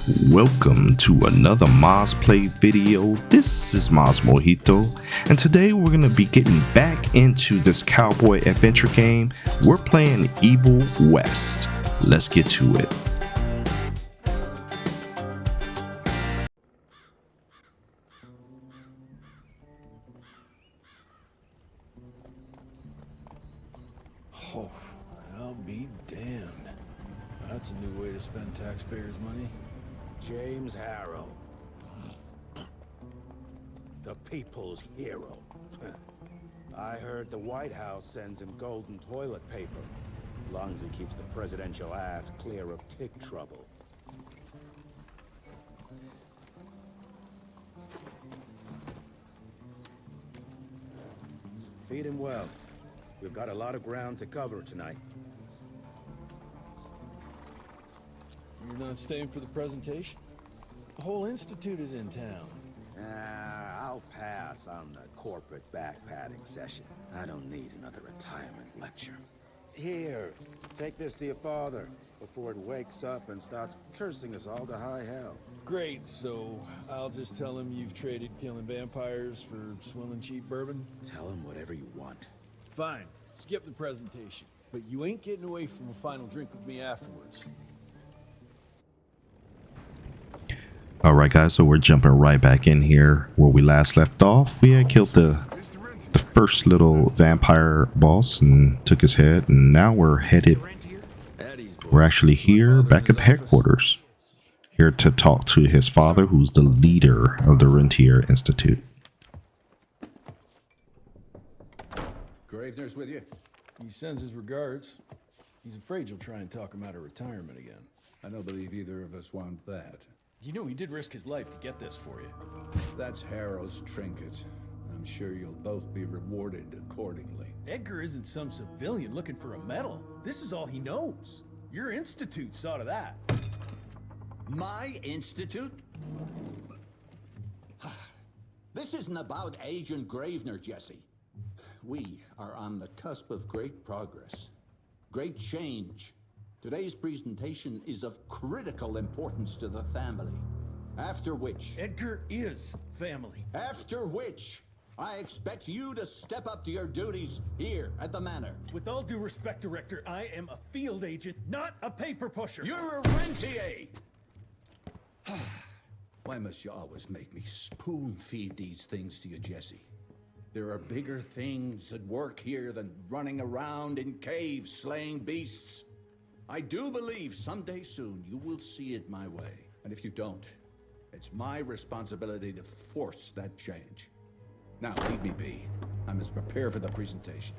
Welcome to another Maz Play video. This is MazMojito, and today we're going to be getting back into this cowboy adventure game. We're playing Evil West. Let's get to it. Oh, I'll be damned. That's a new way to spend taxpayers' money. James Harrow, the people's hero. I heard the White House sends him golden toilet paper, as long as he keeps the presidential ass clear of tick trouble. Feed him well. We've got a lot of ground to cover tonight. You're not staying for the presentation? The whole institute is in town. I'll pass on the corporate backpatting session. I don't need another retirement lecture. Here, take this to your father before it wakes up and starts cursing us all to high hell. Great, so I'll just tell him you've traded killing vampires for swilling cheap bourbon? Tell him whatever you want. Fine, skip the presentation. But you ain't getting away from a final drink with me afterwards. Alright guys, so we're jumping right back in here where we last left off. We had killed the first little vampire boss and took his head, and now we're actually here back at the headquarters. Here to talk to his father, who's the leader of the Rentier Institute. Gravener's with you? He sends his regards. He's afraid you'll try and talk him out of retirement again. I don't believe either of us want that. You know he did risk his life to get this for you. That's Harrow's trinket. I'm sure you'll both be rewarded accordingly. Edgar isn't some civilian looking for a medal. This is all he knows. Your institute saw to that. My institute? This isn't about Agent Gravener, Jesse. We are on the cusp of great progress, great change. Today's presentation is of critical importance to the family. After which... Edgar is family. After which, I expect you to step up to your duties here at the Manor. With all due respect, Director, I am a field agent, not a paper pusher. You're a rentier! Why must you always make me spoon-feed these things to you, Jesse? There are bigger things at work here than running around in caves slaying beasts. I do believe someday soon you will see it my way. And if you don't, it's my responsibility to force that change. Now, leave me be. I must prepare for the presentation.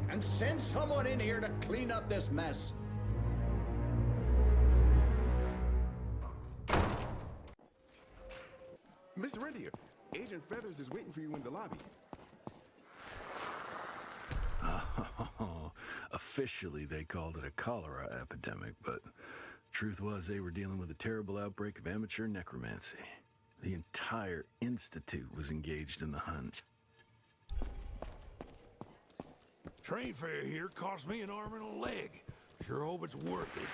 And send someone in here to clean up this mess. Mr. Rentier, Agent Feathers is waiting for you in the lobby. Officially, they called it a cholera epidemic, but truth was they were dealing with a terrible outbreak of amateur necromancy. The entire institute was engaged in the hunt. Train fare here cost me an arm and a leg. Sure hope it's worth it.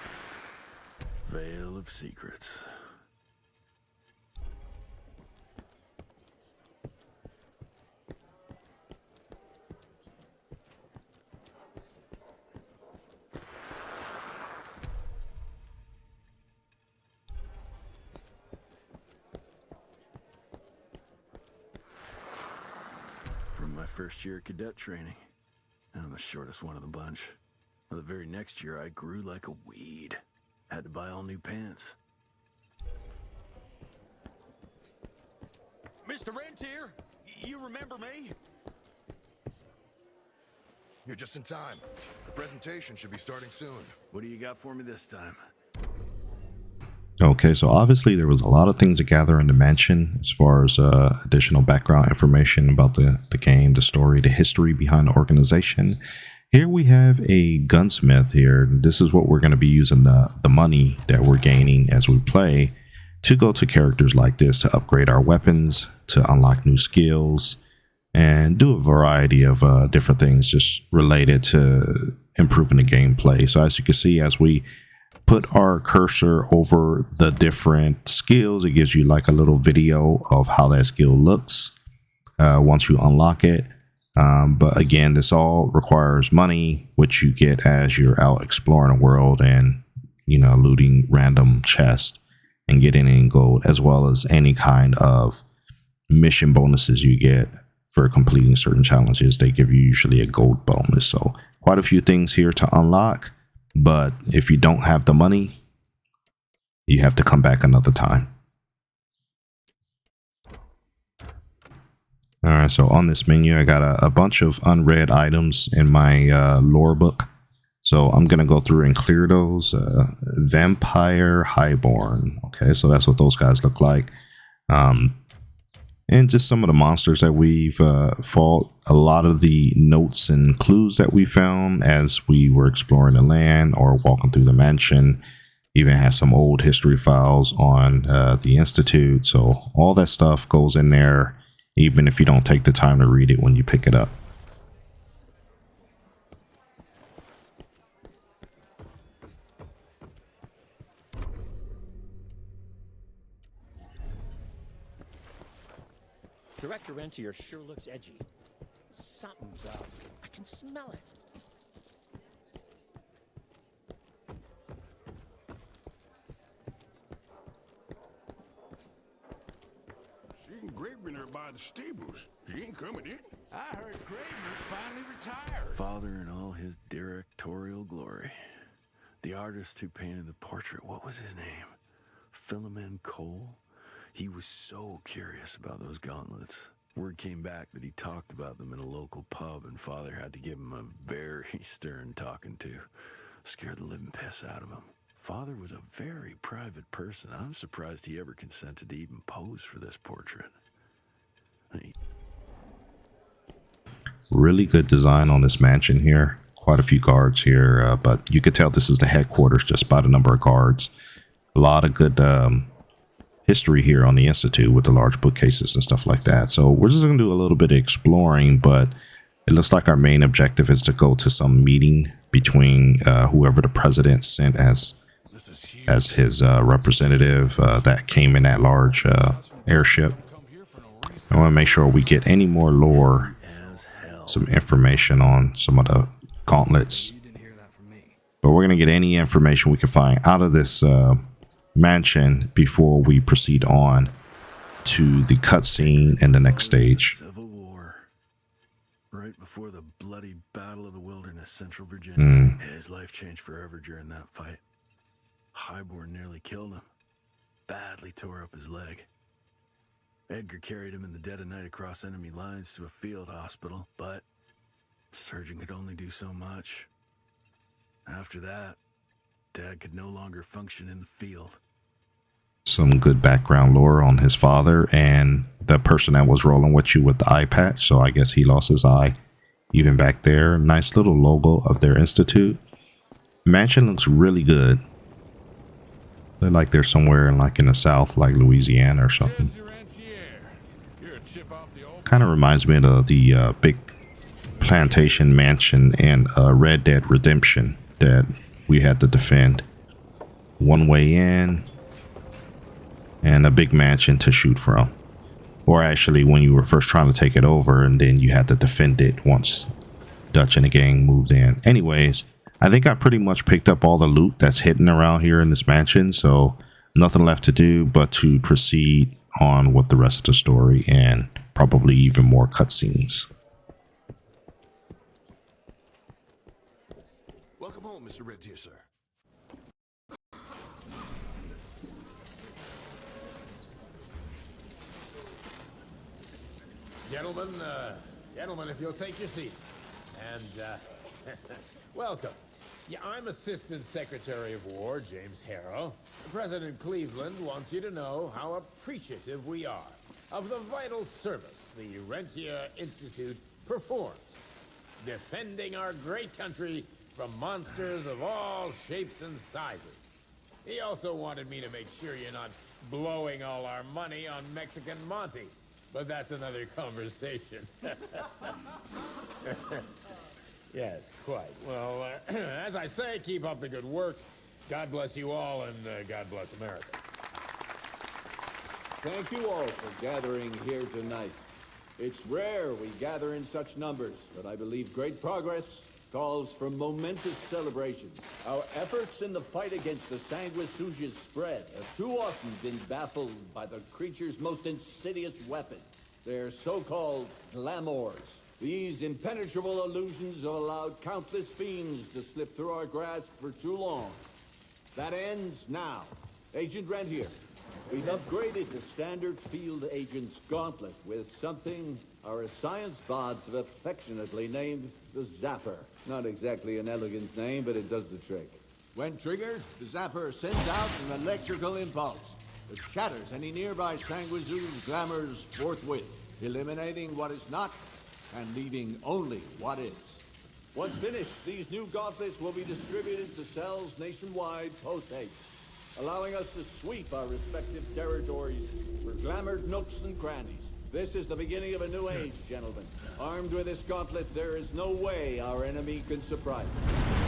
Veil of secrets. From my first year of cadet training, I'm the shortest one of the bunch. Well, the very next year, I grew like a weed. Had to buy all new pants. Mr. Rentier, you remember me? You're just in time. The presentation should be starting soon. What do you got for me this time? Okay, so obviously there was a lot of things to gather and to mention as far as additional background information about the game, the story, the history behind the organization. Here we have a gunsmith here. This is what we're going to be using the money that we're gaining as we play to go to characters like this to upgrade our weapons, to unlock new skills, and do a variety of different things just related to improving the gameplay. So as you can see, as we put our cursor over the different skills, it gives you like a little video of how that skill looks once you unlock it. But again, this all requires money, which you get as you're out exploring the world and, you know, looting random chests and getting any gold, as well as any kind of mission bonuses you get for completing certain challenges. They give you usually a gold bonus. So quite a few things here to unlock. But if you don't have the money, you have to come back another time. All right, so on this menu, I got a bunch of unread items in my lore book. So I'm going to go through and clear those. Vampire Highborn. Okay, so that's what those guys look like. And just some of the monsters that we've fought. A lot of the notes and clues that we found as we were exploring the land or walking through the mansion. Even has some old history files on the Institute. So all that stuff goes in there, even if you don't take the time to read it when you pick it up. Director Rentier sure looks edgy. Something's up. I can smell it. Seen Gravener by the stables. He ain't coming in. I heard Gravener's finally retired. Father in all his directorial glory. The artist who painted the portrait, what was his name? Philomen Cole? He was so curious about those gauntlets. Word came back that he talked about them in a local pub, and Father had to give him a very stern talking to. Scared the living piss out of him. Father was a very private person. I'm surprised he ever consented to even pose for this portrait. Really good design on this mansion here. Quite a few guards here, but you could tell this is the headquarters just by the number of guards. A lot of good history here on the Institute with the large bookcases and stuff like that. So we're just going to do a little bit of exploring, but it looks like our main objective is to go to some meeting between whoever the president sent as his representative that came in that large airship. I want to make sure we get any more lore, some information on some of the gauntlets. But we're going to get any information we can find out of this mansion before we proceed on to the cutscene and the next stage. Civil War. Right before the bloody Battle of the Wilderness, Central Virginia. His life changed forever during that fight. Highborn nearly killed him. Badly tore up his leg. Edgar carried him in the dead of night across enemy lines to a field hospital, but the surgeon could only do so much. After that, Dad could no longer function in the field. Some good background lore on his father and the person that was rolling with you with the eye patch. So I guess he lost his eye. Even back there, nice little logo of their institute. Mansion looks really good. They're like they're somewhere in the south, like Louisiana or something. Kind of reminds me of the big plantation mansion in Red Dead Redemption that we had to defend. One way in and a big mansion to shoot from. Or actually when you were first trying to take it over and then you had to defend it once Dutch and the gang moved in. Anyways, I think I pretty much picked up all the loot that's hidden around here in this mansion, so nothing left to do but to proceed on with the rest of the story and probably even more cutscenes. Welcome home, Mr. Red Deer, sir. Gentlemen, if you'll take your seats. And, welcome. Yeah, I'm Assistant Secretary of War, James Harrow. President Cleveland wants you to know how appreciative we are of the vital service the Rentier Institute performs, defending our great country from monsters of all shapes and sizes. He also wanted me to make sure you're not blowing all our money on Mexican Monty, but that's another conversation. Yes, quite. Well, as I say, keep up the good work. God bless you all, and God bless America. Thank you all for gathering here tonight. It's rare we gather in such numbers, but I believe great progress calls for momentous celebration. Our efforts in the fight against the sanguisuga's spread have too often been baffled by the creature's most insidious weapon, their so-called glamours. These impenetrable illusions have allowed countless fiends to slip through our grasp for too long. That ends now. Agent Rentier, we've upgraded the standard field agent's gauntlet with something our science bots have affectionately named the Zapper. Not exactly an elegant name, but it does the trick. When triggered, the Zapper sends out an electrical impulse that shatters any nearby sanguisuga's glamours forthwith, eliminating what is not and leaving only what is. Once finished, these new gauntlets will be distributed to cells nationwide post-haste, allowing us to sweep our respective territories for glamoured nooks and crannies. This is the beginning of a new age, gentlemen. Armed with this gauntlet, there is no way our enemy can surprise us.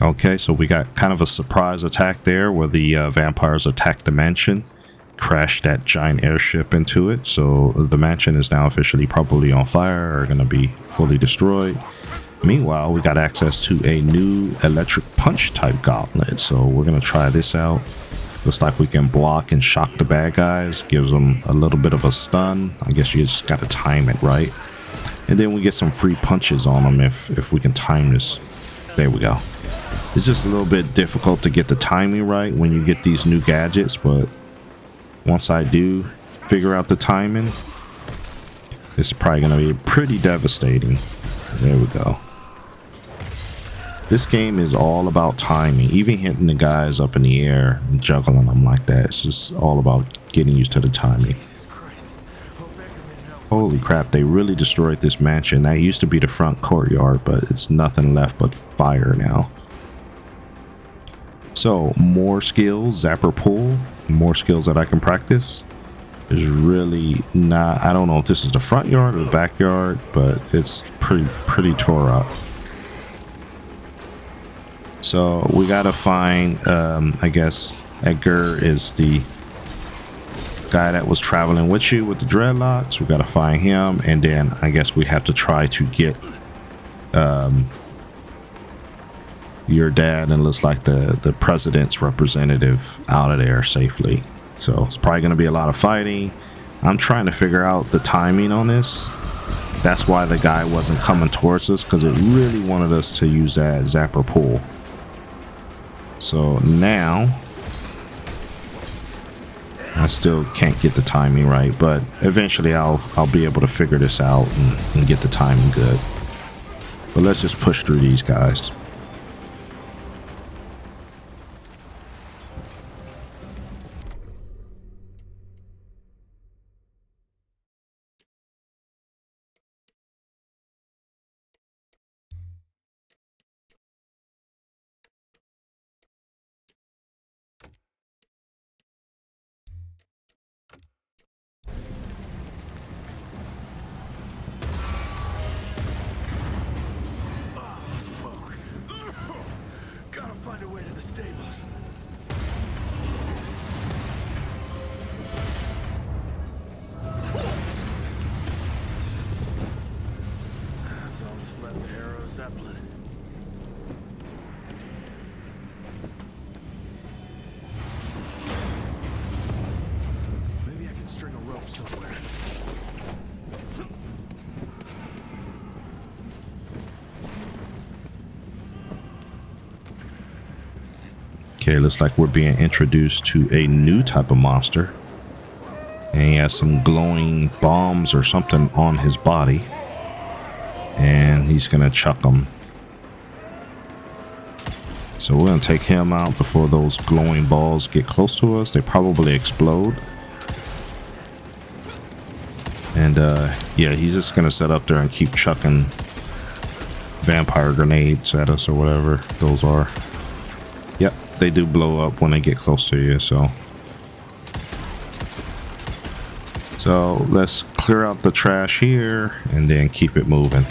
Okay, so we got kind of a surprise attack there where the vampires attacked the mansion, crashed that giant airship into it. So the mansion is now officially probably on fire or going to be fully destroyed. Meanwhile, we got access to a new electric punch type gauntlet. So we're going to try this out. Looks like we can block and shock the bad guys. Gives them a little bit of a stun. I guess you just got to time it right. And then we get some free punches on them if we can time this. There we go. It's just a little bit difficult to get the timing right when you get these new gadgets, but once I do figure out the timing, it's probably going to be pretty devastating. There we go. This game is all about timing, even hitting the guys up in the air and juggling them like that. It's just all about getting used to the timing. Holy crap, they really destroyed this mansion. That used to be the front courtyard, but it's nothing left but fire now. So, more skills, Zapper Pool, more skills that I can practice. There's really not, I don't know if this is the front yard or the backyard, but it's pretty tore up. So, we gotta find, I guess, Edgar is the guy that was traveling with you with the dreadlocks. We gotta find him, and then I guess we have to try to get, your dad and looks like the president's representative out of there safely. So it's probably going to be a lot of fighting. I'm trying to figure out the timing on this. That's why the guy wasn't coming towards us, because it really wanted us to use that Zapper Pool. So now I still can't get the timing right, but eventually I'll be able to figure this out and get the timing good. But let's just push through these guys. Gotta find a way to the stables. That's all that's left of Arrow Zeppelin. Maybe I can string a rope somewhere. Okay, looks like we're being introduced to a new type of monster. And he has some glowing bombs or something on his body. And he's gonna chuck them. So we're gonna take him out before those glowing balls get close to us. They probably explode. And yeah, he's just gonna sit up there and keep chucking vampire grenades at us or whatever those are. Yep, they do blow up when they get close to you, so let's clear out the trash here and then keep it moving.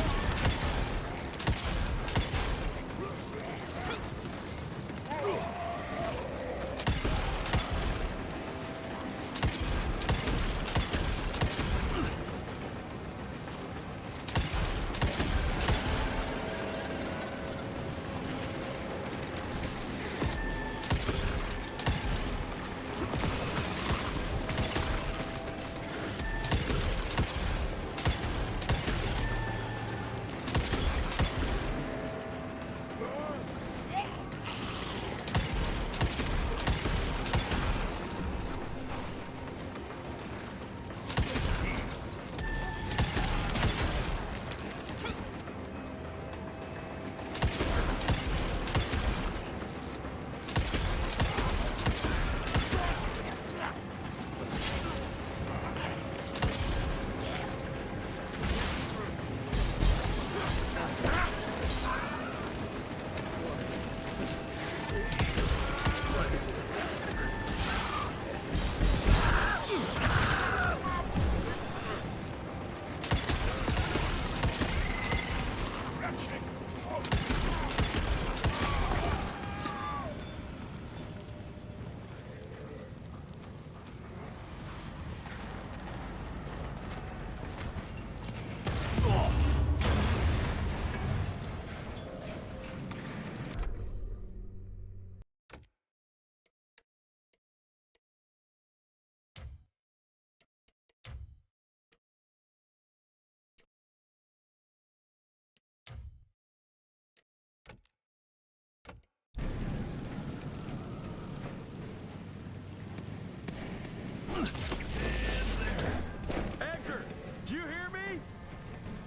Edgar, do you hear me?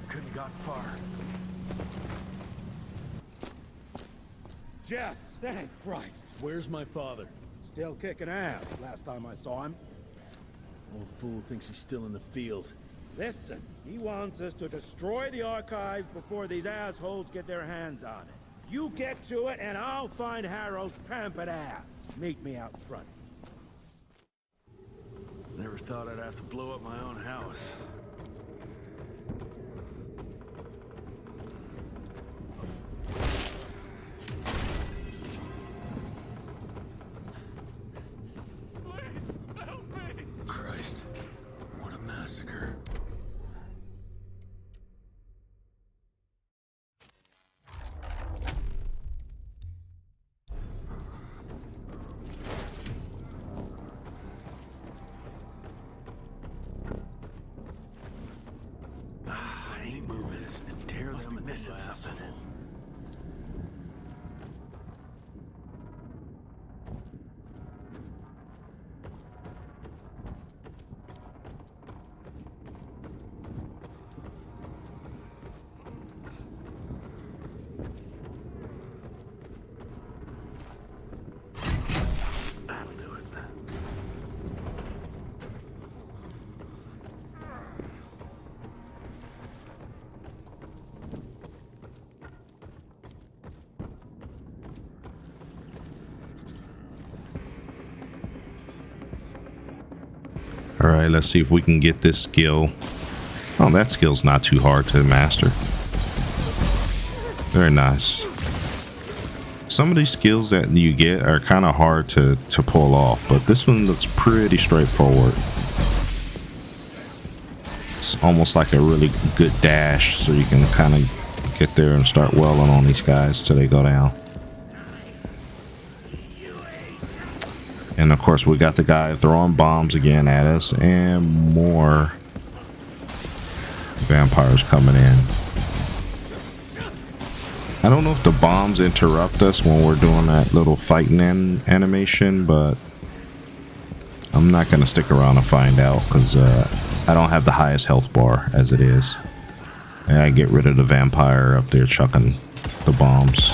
Couldn't have gotten far. Jess, thank Christ. Where's my father? Still kicking ass last time I saw him. Old fool thinks he's still in the field. Listen, he wants us to destroy the archives before these assholes get their hands on it. You get to it and I'll find Harrow's pampered ass. Meet me out front. Never thought I'd have to blow up my own house. Please, help me! Christ, what a massacre. I ain't moving and tear them and missing something. That'll do it. All right, let's see if we can get this skill. Oh, that skill's not too hard to master. Very nice. Some of these skills that you get are kind of hard to pull off, but this one looks pretty straightforward. It's almost like a really good dash, so you can kind of get there and start welling on these guys till they go down. And of course, we got the guy throwing bombs again at us, and more vampires coming in. I don't know if the bombs interrupt us when we're doing that little fighting animation, but I'm not going to stick around and find out because I don't have the highest health bar as it is. And I get rid of the vampire up there chucking the bombs.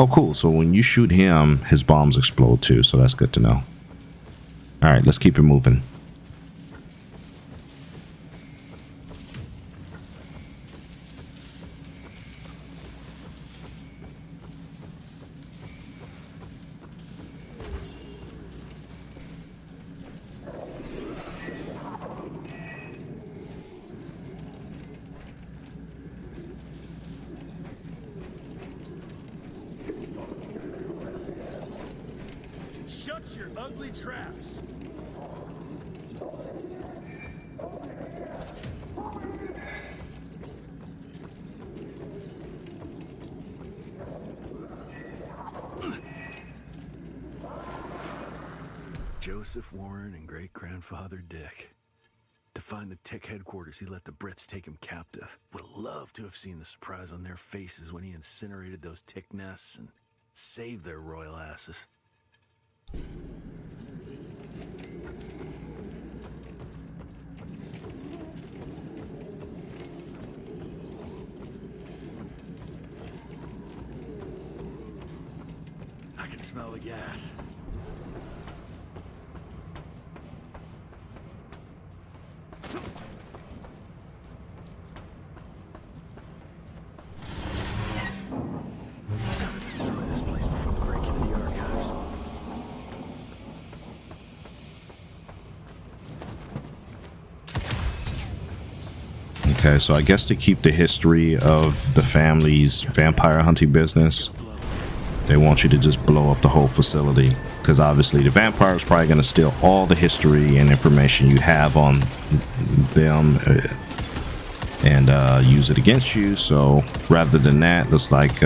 Oh, cool. So when you shoot him, his bombs explode too. So that's good to know. All right, let's keep it moving. your ugly traps. Joseph Warren and great-grandfather Dick. To find the Tick headquarters, he let the Brits take him captive. Would have loved to have seen the surprise on their faces when he incinerated those Tick nests and saved their royal asses. I can smell the gas. Gotta destroy this place before we break into the archives. Okay, so I guess to keep the history of the family's vampire hunting business, they want you to just blow up the whole facility. Because obviously the vampire is probably going to steal all the history and information you have on them and use it against you. So rather than that, looks like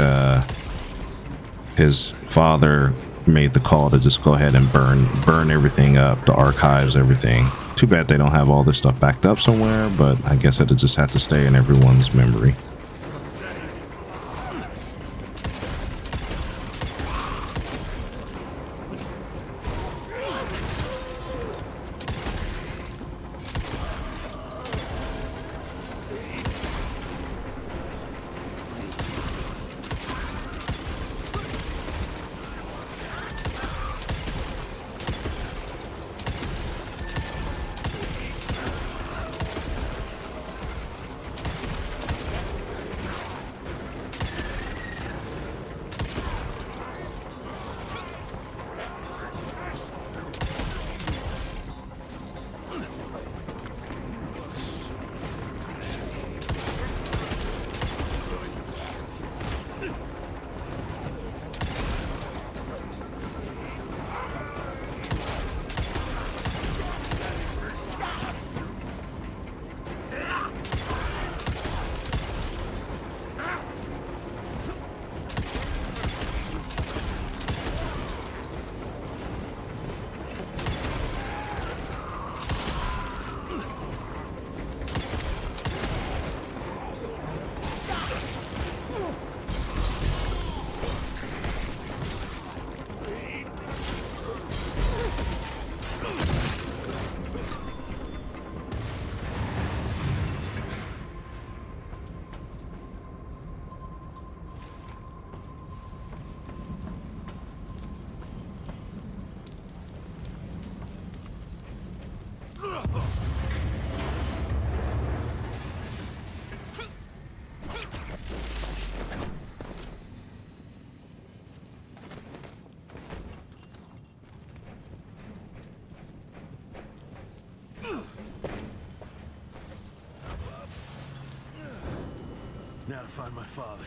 his father made the call to just go ahead and burn everything up, the archives, everything. Too bad they don't have all this stuff backed up somewhere, but I guess it'll just have to stay in everyone's memory. Now to find my father.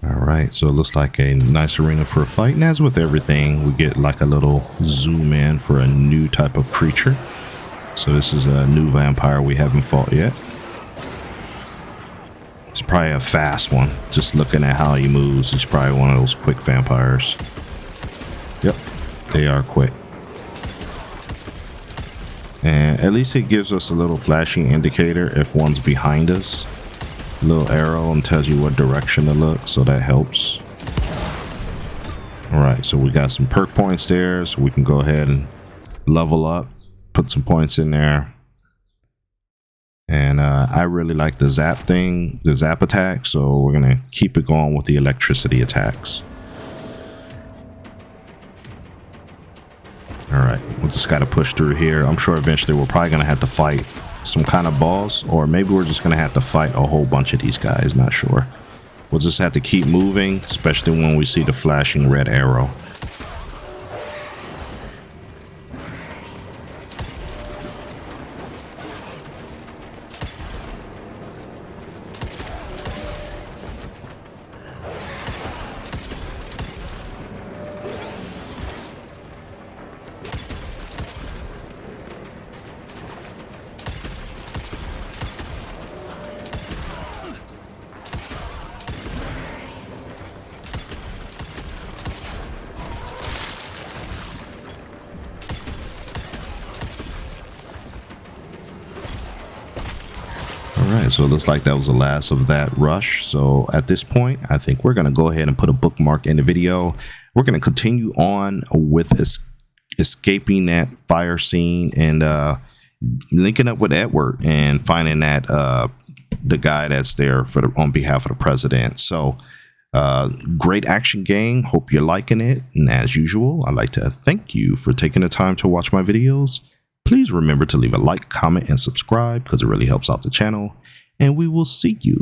Alright, so it looks like a nice arena for a fight, and as with everything, we get like a little zoom in for a new type of creature. So this is a new vampire we haven't fought yet. It's probably a fast one. Just looking at how he moves, he's probably one of those quick vampires. Yep, they are quick. And at least it gives us a little flashing indicator if one's behind us. A little arrow and tells you what direction to look, so that helps. Alright, so we got some perk points there, so we can go ahead and level up, put some points in there. And I really like the zap thing, the zap attack, so we're gonna keep it going with the electricity attacks. Alright, we just gotta push through here. I'm sure eventually we're probably gonna have to fight some kind of boss, or maybe we're just gonna have to fight a whole bunch of these guys, not sure. We'll just have to keep moving, especially when we see the flashing red arrow. so it looks like that was the last of that rush. So at this point, I think we're going to go ahead and put a bookmark in the video. We're going to continue on with escaping that fire scene and linking up with Edward and finding that the guy that's there for on behalf of the president. So great action game. Hope you're liking it. And as usual, I'd like to thank you for taking the time to watch my videos. Please remember to leave a like, comment, and subscribe because it really helps out the channel. And we will see you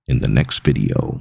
in the next video.